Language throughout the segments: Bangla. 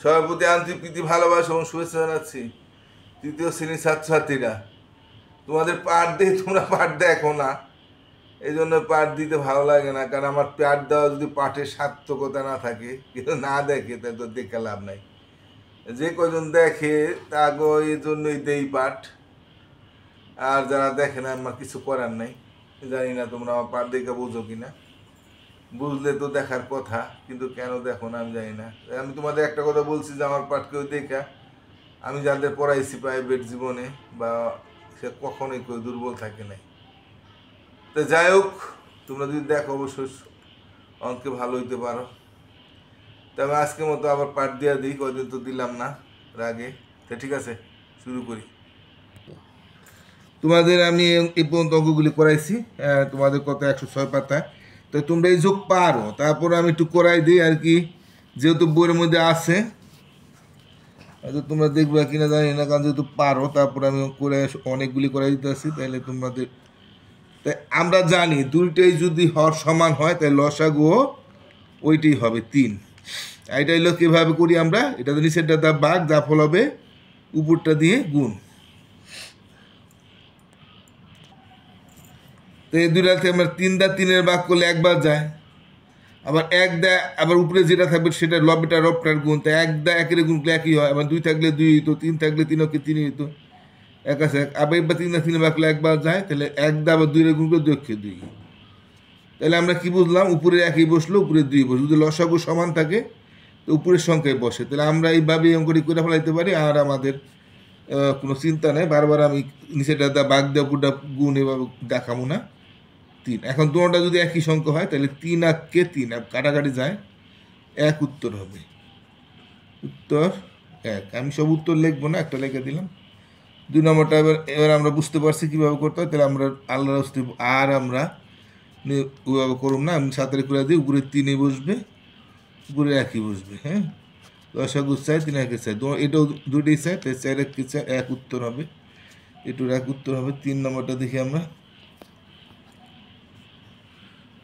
সবার প্রতি আন্তরিক প্রীতি ভালোবাসা এবং শুভেচ্ছা জানাচ্ছি। তৃতীয় শ্রেণীর ছাত্রছাত্রীরা, তোমাদের পাঠ দিয়ে তোমরা পাঠ দেখো না, এই জন্য পাঠ দিতে ভালো লাগে না। কারণ আমার পাঠ দেওয়া যদি পাঠের সার্থকতা না থাকে, কিন্তু না দেখে তাই তো দেখে লাভ নাই। যে কজন দেখে তাগো এই জন্যই দেই পাঠ, আর যারা দেখে না আমার কিছু করার নাই। জানি না তোমরা আমার পাঠ দেখে বুঝো কিনা, বুঝলে তো দেখার কথা, কিন্তু কেন দেখো না আমি জানি না। আমি তোমাদের একটা কথা বলছি যে আমার পাঠ কেউ দেখা, আমি যাদের পড়াইছি প্রাইভেট জীবনে বা সে কখনোই কেউ দুর্বল থাকে নাই। তো যাই হোক, তোমরা যদি দেখো অবশ্যই অঙ্কে ভালো হইতে পারো। তবে আজকের মতো আবার পাঠ দিয়া দিই, কয়দিন তো দিলাম না রাগে। তো ঠিক আছে, শুরু করি। তোমাদের আমি এই পর্যন্ত অঙ্কগুলি করাইছি, তোমাদের কত 106 পাতা। তো তোমরা এই যোগ পারো, তারপর আমি একটু করাই দিই আর কি, যেহেতু বইয়ের মধ্যে আছে। হয়তো তোমরা দেখবে কিনা জানি না, কারণ যেহেতু পারো তারপর আমি করে অনেকগুলি করাই দিতে আসি। তাহলে তোমাদের, তাই আমরা জানি দুইটাই যদি হর সমান হয় তাহলে লসাগু ওইটাই হবে 3। এটা হলো কীভাবে করি আমরা, এটা তো নিচেরটা দা বাঘ, যা ফল হবে উপরটা দিয়ে গুণ। তো এই দুইটাতে আমরা 3 দা 3-এর ভাগ করলে একবার যায়, আবার 1 দা আবার উপরে যেটা থাকবে সেটা লবটা রবটার গুণ। তাই 1 দা 1-এর গুণ করলে একই হয়, আবার 2 থাকলে 2 হইতো, 3 থাকলে 3 ওকে 3 হইতো, এক আছে এক। আবার একবার 3 দা 3-এর ভাগ করলে একবার যায়, তাহলে 1 দা আবার 2-এর গুণ করলে 2 2। তাহলে আমরা কি বুঝলাম, উপরে একই বসলো, উপরে 2 বসলো। যদি লসাগু সমান থাকে তো উপরের সংখ্যায় বসে। তাহলে আমরা এইভাবে অঙ্কটি করে ফেলাইতে পারি, আর আমাদের কোনো চিন্তা নেই। বারবার আমি নিচেটা দা বাঘ দেওয়া পুরোটা গুণ এভাবে দেখাবো না। 3, এখন দুটোটা যদি একই সংখ্যা হয় তাহলে 3 আর কে 3 আর কাটাকাটি যায়, 1 উত্তর হবে। উত্তর 1। আমি সব উত্তর লিখবো না, একটা লিখে দিলাম। 2 নম্বরটা এবার আমরা বুঝতে পারছি কীভাবে করতে হয়। তাহলে আমরা আল্লাহ আর আমরা ওইভাবে করুন না, আমি 7-এর করে দিই, উপরে 3 বসবে, উপরে 1 বসবে। হ্যাঁ, লসাগু চাই 3 1 চাই, এটাও দুটোই চাই, তাই 4 1 চাই, 1 উত্তর হবে। এটার 1 উত্তর হবে। 3 নম্বরটা দেখি আমরা,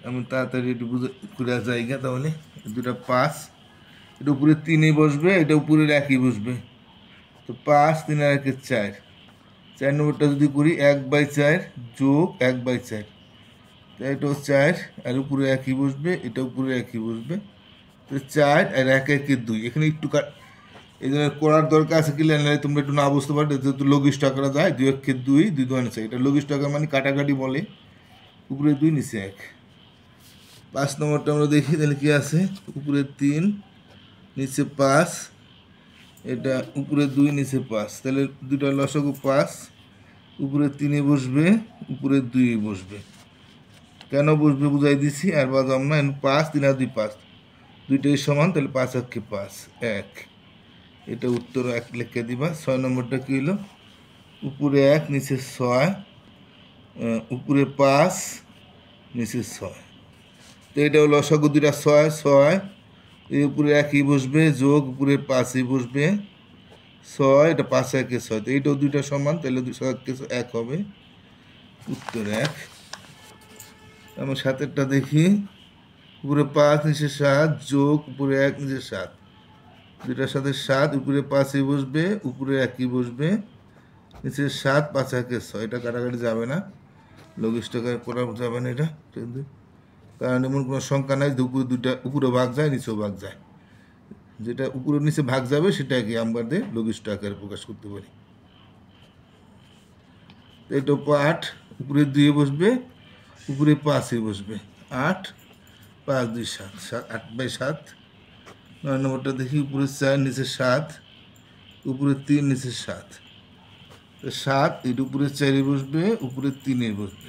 আমি তাড়াতাড়ি একটু বুঝে ঘুরে জায়গা। তাহলে দুটা 5, এটা উপরে 3 বসবে, এটা উপরে 1 বসবে। তো 5 3 আর 1 4। 4 নম্বরটা যদি করি 1/4 যোগ 1/4, তাই এটাও 4 আর উপরে 1 বসবে, এটা উপরে 1 বসবে। তো 4 আর 1 1 2। এখানে একটু এই জন্য করার দরকার আছে কি, তোমরা একটু না বুঝতে পারো, যেহেতু লঘিষ্ঠ আকারে যায় 2 1 2 2 2 আছে। এটা লঘিষ্ঠ আকার মানে কাটাকাটি বলে। উপরে 2 নিচে 1। 5 নম্বরটা আমরা দেখি, তাহলে কি আছে, উপরে 3 নিচে 5, এটা উপরে 2 নিচে 5। তাহলে দুটা লসাগু 5, উপরে 3 বসবে, উপরে 2 বসবে। কেন বসবে বুঝাই দিছি, আর বাজাম না। 5 3 আর 2 5, দুইটাই সমান, তাহলে 5 আর 5 1। এটা উত্তর 1 লিখে দিবা। 6 নম্বরটা কী হলো, উপরে 1 নিচে 6, উপরে 5 নিচে 6। তো এটা হলো লসাগু, দুইটা 6 6, এই উপরে 1 বসবে, যোগ উপরে 5 বসবে, 6, এটা 5 1 6। তো এইটাও দুইটা সমান, তাহলে 2 1 হবে। উত্তর 1। আমরা 7-এরটা দেখি, উপরে 5 নিচে 7, যোগ উপরে 1 নিচে 7, দুইটার সাথে 7, উপরে 5 বসবে, উপরে 1 বসবে, নিচে 7 5 1 6। এটা কাটাকাটি যাবে না, লঘিষ্ঠ করা যাবে না এটা, কারণ এমন কোনো সংখ্যা নাই যে উপরে দুইটা উপরে ভাগ যায় নিচেও ভাগ যায়। যেটা উপরে নিচে ভাগ যাবে সেটাকে আমাদের লঘিষ্ঠ আকারে প্রকাশ করতে পারি। এটা 8, উপরে 2 বসবে, উপরে 5 বসবে, 8 5 2 7 8/7। 9 নম্বরটা দেখি, উপরে 4 নিচে 7, উপরে 3 নিচে 7। 7, এটা উপরে 4 বসবে, উপরে 3 বসবে,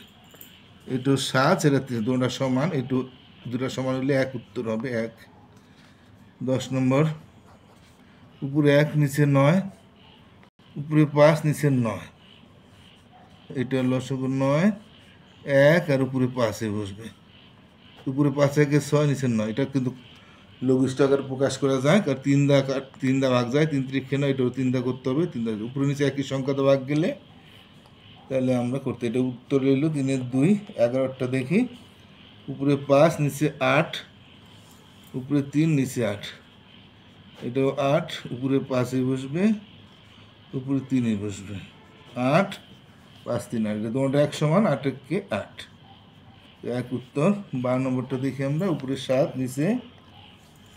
এটাও 7 এটা 3, দুটা সমান, একটু দুটা সমান হলে 1 উত্তর হবে 1। 10 নম্বর, উপরে 1 নিচে 9, উপরে 5 নিচে 9, এটা লসাগু 9 1 আর উপরে 5 বসবে, উপরে 5 1 6 নিচে 9। এটা কিন্তু লঘিষ্ঠ আকারে প্রকাশ করা যায়, কারণ 3 দা ভাগ যায়, 3 3 9, এটাও 3 দা করতে হবে। 3 দা উপরে নিচে একই সংখ্যাতে ভাগ গেলে তাহলে আমরা করতে, এটা উত্তর রইল 3 2। 11টা দেখি, উপরে 5 নিচে 8, উপরে 3 নিচে 8, এটাও 8, উপরে 5 বসবে, উপরে 3 বসবে। 8, 5, 3, 8, এটা তোমারটা 1 সমান 8 কে 8, এক উত্তর। 12 নম্বরটা দেখি আমরা, উপরে 7 নিচে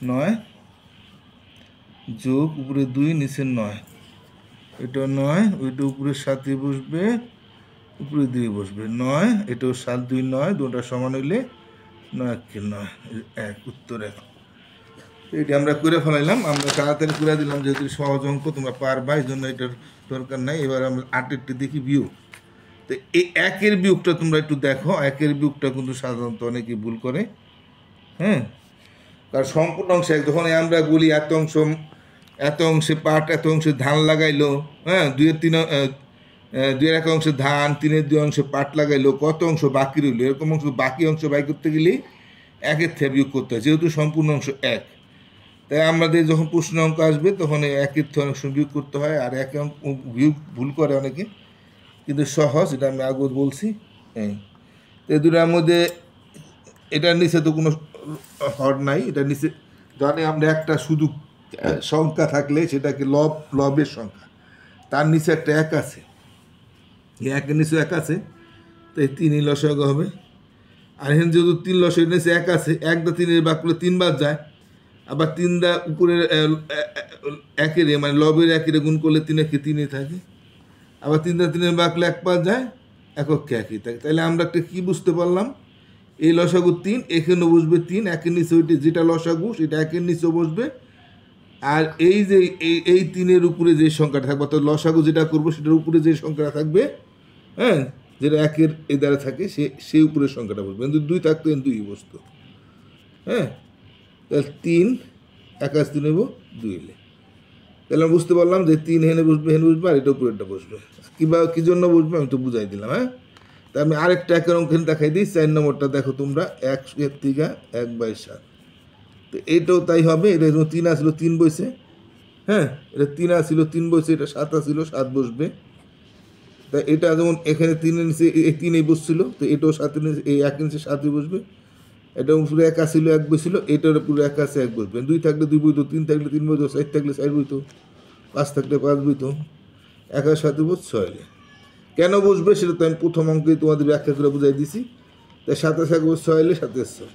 9 যোগ উপরে 2 নিচে 9, এটা 9, ওইটা উপরে 7 বসবে, উপরে 2 বসবে। 9, এটাও 7, 2, 9, দুটা সমান হইলে 9 কে 9, এক উত্তর। এক এটা আমরা করে ফেলাইলাম, আমরা তাড়াতাড়ি করে দিলাম যেহেতু সহজ অঙ্ক তোমরা পারবা, এই জন্য এটার দরকার নাই। এবার আমরা 8-এরটা দেখি বিয়োগ। তো এই 1-এর বিয়োগটা তোমরা একটু দেখো, 1-এর বিয়োগটা কিন্তু সাধারণত অনেকেই ভুল করে। হ্যাঁ, কারণ সম্পূর্ণ অংশে যখন আমরা বলি এত অংশে পাট, এত অংশে ধান লাগাইলো, হ্যাঁ, 2-এর 1 অংশে ধান, 3-এর 2 অংশে পাট লাগাইলো, কত অংশ বাকি রইল, এরকম অংশ বাকি অংশ বাই করতে গেলেই 1-এর থেকে বিয়োগ করতে হয়, যেহেতু সম্পূর্ণ অংশ 1। তাই আমাদের যখন প্রশ্ন অঙ্ক আসবে তখন 1-এর থেকে অনেক সময় বিয়োগ করতে হয়, আর 1 অঙ্ক বিয়োগ ভুল করে অনেকে, কিন্তু সহজ, এটা আমি আগে বলছি। হ্যাঁ, তো এই দুটার মধ্যে এটার নিচে তো কোনো হর নাই, এটার নিচে জানি আমরা একটা শুধু সংখ্যা থাকলে সেটাকে লবের সংখ্যা, তার নিচে একটা 1 আছে, এই 1-এর নিচে 1 আছে, তাই 3 লসাগু হবে। আর এখানে যেহেতু 3 লসাগু নিচে 1 আছে, 1 দা 3-এর ভাগ করলে 3 বার যায়, আবার 3 দা উপরের 1-এর মানে লবের 1-এর গুণ করলে 3-একে 3-ই থাকে, আবার 3 দা 3-এর ভাগ করলে 1 বার যায়, এককে 1-ই থাকে। তাহলে আমরা একটা কী বুঝতে পারলাম, এই লসাগু 3, এখানেও বসবে 3, 1-এর নিচে ওইটি যেটা লসাগু সেটা 1-এর নিচেও বসবে, আর এই যে এই 3-এর উপরে যে সংখ্যাটা থাকবে, অর্থাৎ লসাগু যেটা করবো সেটার উপরে যে সংখ্যাটা থাকবে, হ্যাঁ, যেটা 1-এর এই দ্বারা থাকে সেই উপরের সংখ্যাটা বসবে, কিন্তু 2 থাকতো 2ই বসতো। হ্যাঁ, তাহলে 3 21 3 নেব 2 এলে, তাহলে আমরা বুঝতে পারলাম যে 3 হেনে বসবে, আর এটা উপরেরটা বসবে। কীভাবে কী জন্য বসবে আমি তো বুঝাই দিলাম। হ্যাঁ, তা আমি আরেকটা 1-এর অঙ্ক দেখাই দিই। 4 নম্বরটা দেখো তোমরা, 1-এর থেকে 1/7, তো এইটাও তাই হবে। এটা যেমন 3 আসছিল 3 বসে, হ্যাঁ, এটা 3 আসছিল 3 বসে, এটা 7 আসছিল 7 বসবে। তা এটা যেমন এখানে 3-এর নিচে এই 3-এই বসছিল, তো এটাও 7-এর নিচে এই 1-এর নিচে 7-ই বসবে। এটা পুরো 1 আসছিল 1 বসছিল, এটার পুরো 1 আছে 1 বসবে। 2 থাকলে 2 বইতো, 3 থাকলে 3 বইতো, 4 থাকলে 4 বইতো, 5 থাকলে 5 বইতো, 1 আর 7 বস 6 এলে। কেন বসবে সেটা তো আমি প্রথম অঙ্কেই তোমাদের ব্যাখ্যা করে বুঝাই দিছি। তাই 7 1 বস 6 এলে 7 6।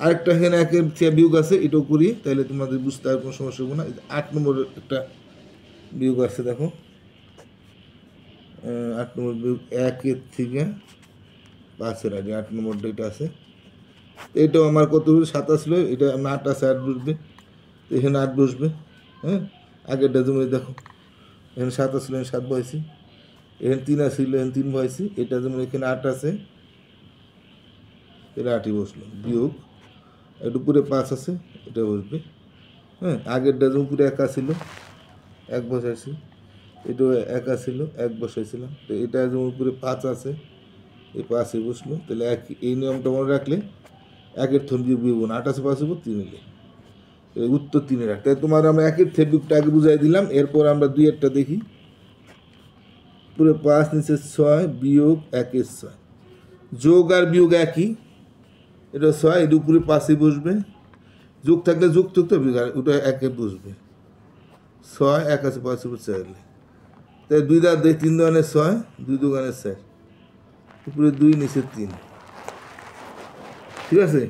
আরেকটা এখানে 1-এর থেকে বিয়োগ আছে, এটাও করি, তাহলে তোমাদের বুঝতে আর কোনো সমস্যা হবে না। 8 নম্বরের একটা বিয়োগ আছে, দেখো 8 নম্বর বিয়োগ 1-এর থেকে 5-এর আগে 8 নম্বরটা এটা আছে। এটাও আমার কত 7 আসলো, এটা 8 আছে 8 বসবে, তো এখানে 8 বসবে। হ্যাঁ, আগেরটা যেমন দেখো এখানে 7 আসলো, এখানে 7 বসেছি, এখানে 3 আসছিল, এখানে 3 বসেছি, এটা যেমন এখানে 8 আছে, এটা 8ই বসলো, বিয়োগ একটু উপরে 5 আছে, এটা বসবে। হ্যাঁ, আগেরটা যেমন উপরে 1 আসছিল 1 বসাইছি, এটাও 1 আসছিল 1 বসাইছিলাম, তো এটা যেমন উপরে 5 আছে, এই 5-ই বসলো। তাহলে এই নিয়মটা মনে রাখলে 1-এর থেকে বিয়োগ 8 আছে 5 উপর 3 এলে উত্তর 3-এর 8। তাই তোমার আমরা 1-এর থেকে বিয়োগটা আগে বুঝাই দিলাম। এরপর আমরা 2-এরটা দেখি। পুরো 5 নিচে 6 বিয়োগ 1-এর 6, যোগ আর বিয়োগ একই, এটা 6, এর উপরে 5-ই বসবে, যোগ থাকলে যোগ থাকতে ওটা 1-এ বসবে। 6 1 আছে 5 উপর 4 এলে, তাই 2 দা 3 দোকানে 6, 2 দোকানে 4, উপরে 2 নিচে 3। ঠিক আছে,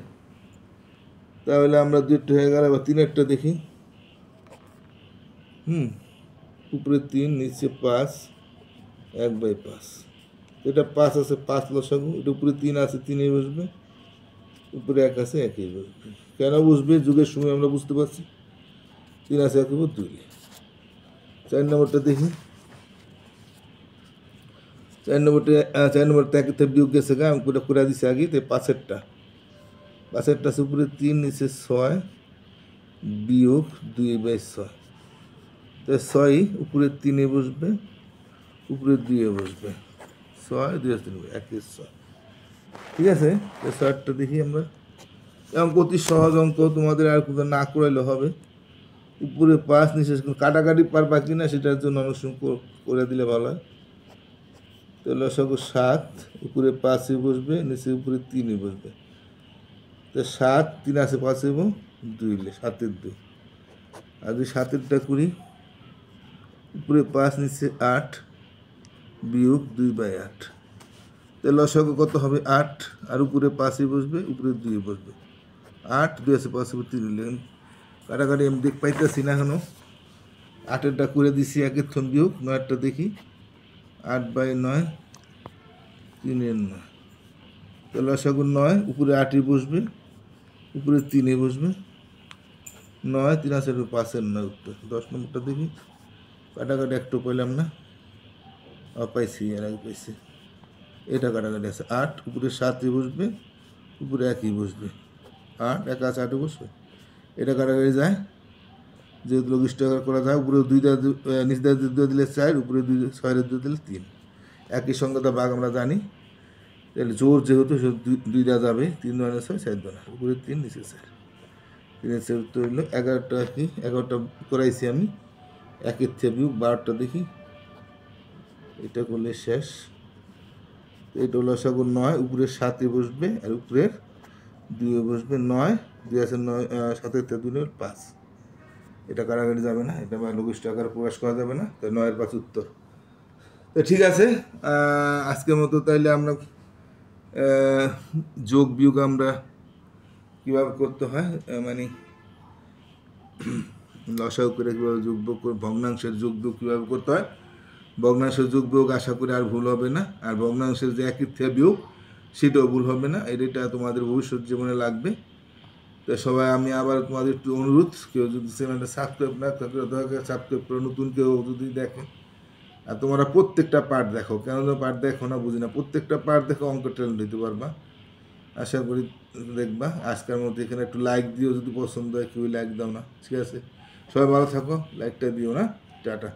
তাহলে আমরা 2টা হয়ে গেল। এবার 3-এরটা দেখি। উপরে 3 নিচে 5, 1/5, এটা 5 আছে 5 লসাগু, এটা উপরে 3 আছে 3-এই বসবে, উপরে 1 আছে 1-এই বসবে। কেন বসবে? যুগের সময় আমরা বুঝতে পারছি। 3 আছে 1 উপর 2। 4 নম্বরটা দেখি। 4 নম্বরটা 1-এর থেকে বিয়োগ গেছে গা, আমি পুরো করে দিছি আগে। তো 5-এরটা আছে উপরে 3 নিচে 6 বিয়োগ 2/6, তো 6 উপরে 3-এ বসবে, উপরে 2-এ বসবে। 6 2 3 1-এর 6। ঠিক আছে, 6-টা দেখি আমরা। অঙ্ক অতি সহজ অঙ্ক, তোমাদের আর কোথাও না করাইলে হবে। উপরে 5 নিচে কাটাকাটি পারবা কি না সেটার জন্য অনেক সময় করে দিলে ভালো হয়। তো লসাগু 7, উপরে 5-ই বসবে, নিচে উপরে 3-ই বসবে। তো 7 3 আছে 5 এবং 2 এলে 7-এর 2, আর যদি 7-এরটা করি, উপরে 5 নিচে 8 বিয়োগ 2/8, তাহলে লসাগু কত হবে 8, আর উপরে 5ই বসবে, উপরে 2 বসবে। 8 2 আছে 5 উপরে 3 নিলেন, কাটাকাটি আমি দেখ পাইতেছি না এখনো। 8-এরটা করে দিছি একের থন বিয়োগ, 9-এরটা দেখি 8/9 3-9, তাহলে লসাগু 9, উপরে 8ই বসবে, উপরে 3 বসবে। 9 3 আছে 5-এর 9 উত্তর। 10 নম্বরটা দেখি, কাটাকাটি একটু পেলাম না, পাইছি, এর আগে পাইছি। এটা কাটাকাটি আছে 8, উপরে 7ই বসবে, উপরে 1ই বসবে। 8 1 আছে 8 বসবে, এটা কাটাকাটি যায়, যেহেতু লঘিষ্ঠ আকার করা যায়। উপরে 2 নিচ দিয়ে 2 দিলে 4, উপরে 2 6-এর 2 দিলে 3, একই সংখ্যাটা ভাগ আমরা জানি, তাহলে জোর যেহেতু 2 দেওয়া যাবে, 3 2 6 4 2, উপরে 3 নিচে 4, 3-এর 4 উত্তর হইল 11টা। কি 11টা করাইছি আমি, 1-এর থেকে বিয়োগ 12টা দেখি, এটা করলে শেষ। এটা লসাগু 9, উপরে 7-ই বসবে, আর উপরের 2 বসবে। 9 2 আছে 9, 7-এর থেকে 2 5, এটা কাটাকাটি যাবে না, এটা লঘিষ্ঠ আকারে প্রকাশ করা যাবে না, তাই 9-এর 5 উত্তর। তো ঠিক আছে, আজকের মতো তাইলে আমরা যোগ বিয়োগ আমরা কীভাবে করতে হয়, মানে লসাগু করে কীভাবে যোগ বিয়োগ করে, ভগ্নাংশের যোগ বিয়োগ কীভাবে করতে হয়, ভগ্নাংশের যোগ বিয়োগ আশা করি আর ভুল হবে না। আর ভগ্নাংশের যে একই থেকে বিয়োগ, সেটাও ভুল হবে না। এটা তোমাদের ভবিষ্যৎ জীবনে লাগবে। তো সবাই আমি আবার তোমাদের একটু অনুরোধ, কেউ যদি চ্যানেলটা সাবস্ক্রাইব না করে দয়া করে সাবস্ক্রাইব করে, নতুন কেউ যদি দেখে, আর তোমরা প্রত্যেকটা পার্ট দেখো, কেন পার্ট দেখো না বুঝি না, প্রত্যেকটা পার্ট দেখো, অঙ্ক ট্যালেন্ট দিতে পারবা, আশা করি দেখবা। আজকের মধ্যে এখানে একটু লাইক দিও, যদি পছন্দ হয়, কেউ লাইক দাও না, ঠিক আছে? সবাই ভালো থাকো, লাইকটা দিও না, টাটা।